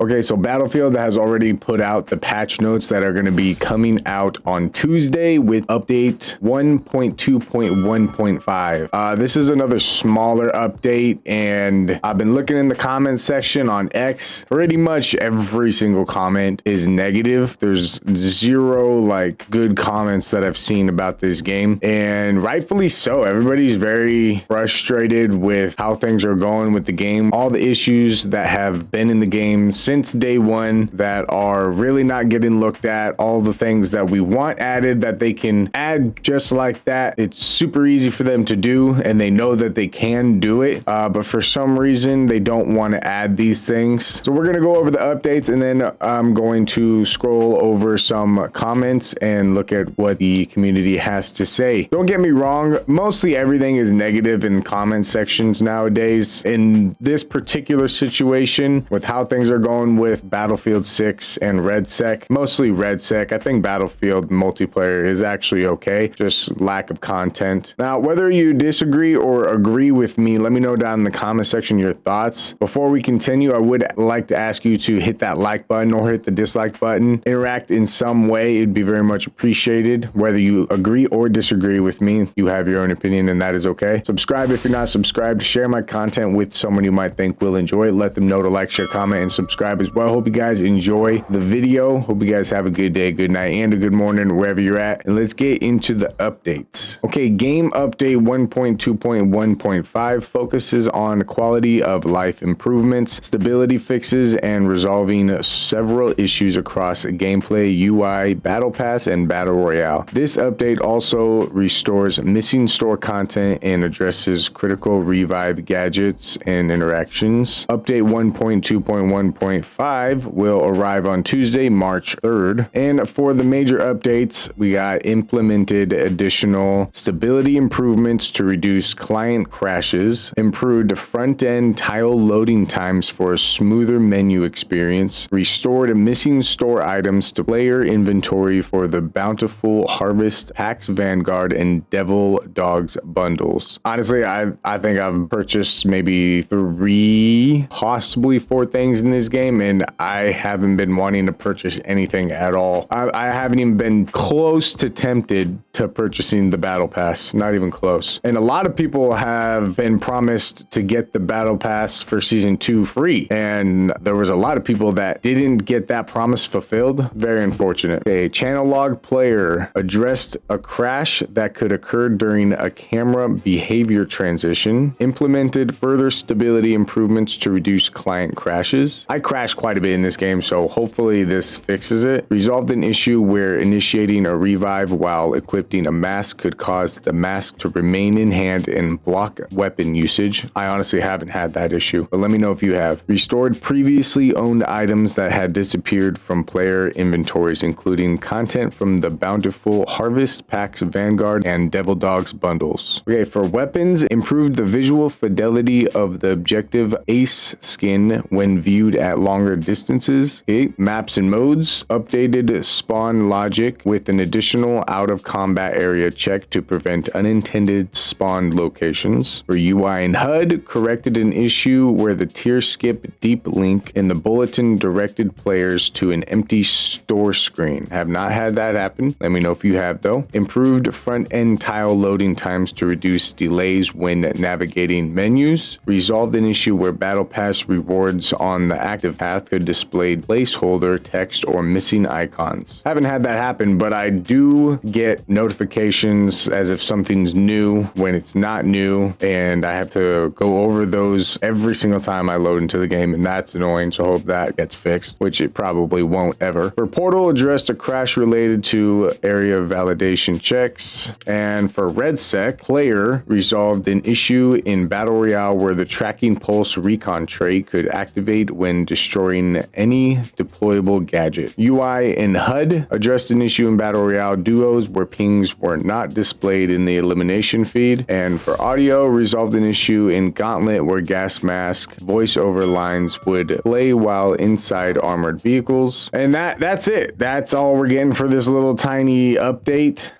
Okay, so Battlefield has already put out the patch notes that are going to be coming out on Tuesday with update 1.2.1.5. This is another smaller update, and I've been looking in the comment section on X. Pretty much every single comment is negative. There's zero like good comments that I've seen about this game, and rightfully so. Everybody's very frustrated with how things are going with the game, all the issues that have been in the game since day one that are really not getting looked at, all the things that we want added that they can add just like that. It's super easy for them to do, and they know that they can do it, but for some reason they don't want to add these things. So we're going to go over the updates, and then I'm going to scroll over some comments and look at what the community has to say. Don't get me wrong, mostly everything is negative in comment sections nowadays. In this particular situation, with how things are going with Battlefield 6 and REDSEC, mostly REDSEC. I think Battlefield multiplayer is actually okay, just lack of content. Now, whether you disagree or agree with me, let me know down in the comment section your thoughts. Before we continue, I would like to ask you to hit that like button or hit the dislike button. Interact in some way. It'd be very much appreciated. Whether you agree or disagree with me, you have your own opinion, and that is okay. Subscribe if you're not subscribed. Share my content with someone you might think will enjoy it. Let them know to like, share, comment, and subscribe as well. Hope you guys enjoy the video. Hope you guys have a good day, good night, and a good morning wherever you're at. And let's get into the updates. Okay, game update 1.2.1.5 focuses on quality of life improvements, stability fixes, and resolving several issues across gameplay, UI, battle pass, and battle royale. This update also restores missing store content and addresses critical revive gadgets and interactions. Update 1.2.1.5 will arrive on Tuesday, March 3rd. And for the major updates, we got implemented additional stability improvements to reduce client crashes, improved front-end tile loading times for a smoother menu experience, restored missing store items to player inventory for the Bountiful Harvest, PAX Vanguard, and Devil Dogs bundles. Honestly, I think I've purchased maybe 3, possibly 4 things in this game, and I haven't been wanting to purchase anything at all. I haven't even been close to tempted to purchasing the battle pass, not even close. And a lot of people have been promised to get the battle pass for season 2 free, and there was a lot of people that didn't get that promise fulfilled. Very unfortunate. A channel log player addressed a crash that could occur during a camera behavior transition, implemented further stability improvements to reduce client crashes. I crashed quite a bit in this game, so hopefully this fixes it. Resolved an issue where initiating a revive while equipping a mask could cause the mask to remain in hand and block weapon usage. I honestly haven't had that issue, but let me know if you have. Restored previously owned items that had disappeared from player inventories, including content from the Bountiful Harvest, PAX Vanguard, and Devil Dogs bundles. Okay, for weapons, improved the visual fidelity of the objective Ace skin when viewed at longer distances. Okay, maps and modes, updated spawn logic with an additional out of combat area check to prevent unintended spawn locations. For UI and HUD, corrected an issue where the tier skip deep link in the bulletin directed players to an empty store screen. Have not had that happen. Let me know if you have though. Improved front end tile loading times to reduce delays when navigating menus. Resolved an issue where battle pass rewards on the active path could display placeholder text or missing icons. Haven't had that happen, but I do get notifications as if something's new when it's not new, and I have to go over those every single time I load into the game, and that's annoying, so hope that gets fixed, which it probably won't ever. For Portal, addressed a crash related to area validation checks, and for REDSEC, player resolved an issue in Battle Royale where the tracking pulse recon trait could activate when destroying any deployable gadget. UI and HUD addressed an issue in Battle Royale duos where pings were not displayed in the elimination feed. And for audio, resolved an issue in Gauntlet where gas mask voiceover lines would play while inside armored vehicles. And that's it. That's all we're getting for this little tiny update.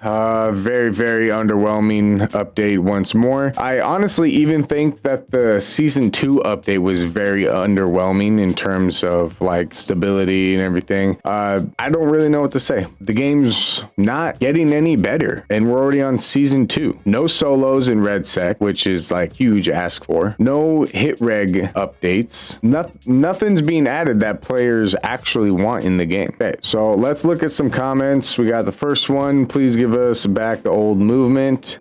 Very underwhelming update once more. I honestly even think that the season 2 update was very underwhelming in terms terms of like stability and everything. I don't really know what to say. The game's not getting any better, and we're already on season 2. No solos in REDSEC, which is like huge ask for. No hit reg updates. Nothing's being added that players actually want in the game. Okay, so let's look at some comments. We got the first one. Please give us back the old movement.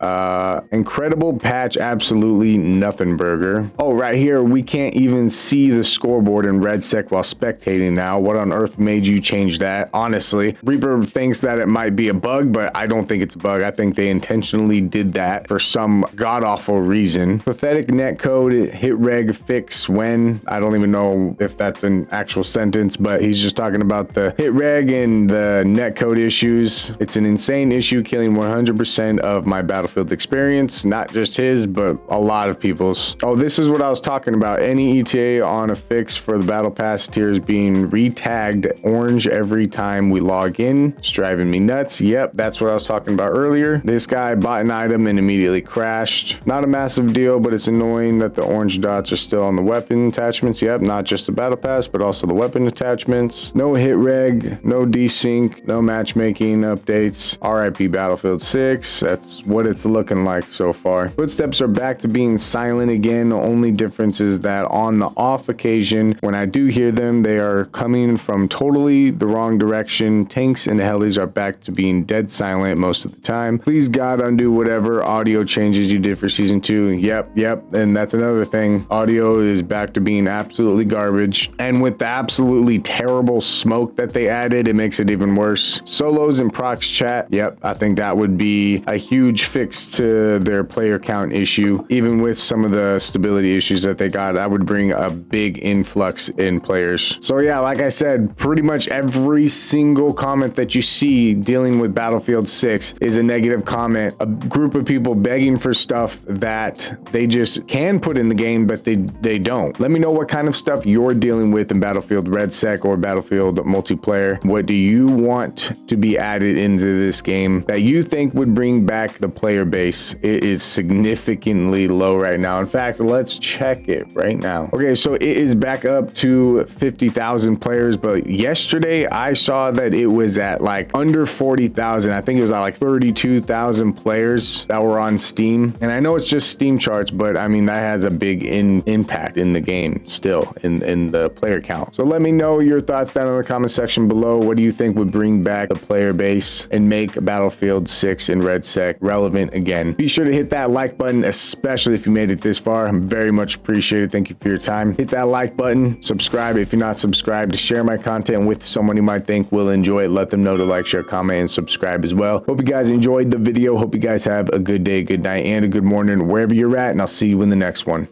Incredible patch, absolutely nothing burger. Oh, right here, we can't even see the scoreboard in REDSEC while spectating now. What on earth made you change that? Honestly, Reaper thinks that it might be a bug, but I don't think it's a bug. I think they intentionally did that for some god-awful reason. Pathetic netcode, hit reg fix when. I don't even know if that's an actual sentence, but he's just talking about the hit reg and the netcode issues. It's an insane issue, killing 100% of my Battlefield experience. Not just his, but a lot of people's. Oh, this is what I was talking about. Any ETA on a fix for the Battle Pass tiers being re-tagged orange every time we log in. It's driving me nuts. Yep, that's what I was talking about earlier. This guy bought an item and immediately crashed. Not a massive deal, but it's annoying that the orange dots are still on the weapon attachments. Yep, not just the Battle Pass, but also the weapon attachments. No hit reg, no desync, no matchmaking updates. RIP Battlefield 6. That's what it's looking like so far. Footsteps are back to being silent again. The only difference is that on the off occasion, when I do hear them, they are coming from totally the wrong direction. Tanks and helis are back to being dead silent most of the time. Please God, undo whatever audio changes you did for season 2. Yep. And that's another thing. Audio is back to being absolutely garbage. And with the absolutely terrible smoke that they added, it makes it even worse. Solos and procs chat. Yep, I think that would be a huge fix to their player count issue. Even with some of the stability issues that they got, that would bring a big influx in players. So yeah, like I said, pretty much every single comment that you see dealing with Battlefield 6 is a negative comment. A group of people begging for stuff that they just can put in the game, but they don't. Let me know what kind of stuff you're dealing with in Battlefield REDSEC or Battlefield multiplayer. What do you want to be added into this game that you think would bring back the player base? It is significantly low right now. In fact, let's check it right now. Okay, so it is back up to 50,000 players, but yesterday I saw that it was at like under 40,000. I think it was at like 32,000 players that were on Steam. And I know it's just Steam charts, but I mean, that has a big impact in the game still in the player count. So let me know your thoughts down in the comment section below. What do you think would bring back the player base and make Battlefield 6 and REDSEC relevant again? Be sure to hit that like button, especially if you made it this far. I'm very much appreciated. Thank you for your time. Hit that like button, subscribe if you're not subscribed, share my content with someone you might think will enjoy it. Let them know to like, share, comment, and subscribe as well. Hope you guys enjoyed the video. Hope you guys have a good day, good night, and a good morning wherever you're at, and I'll see you in the next one.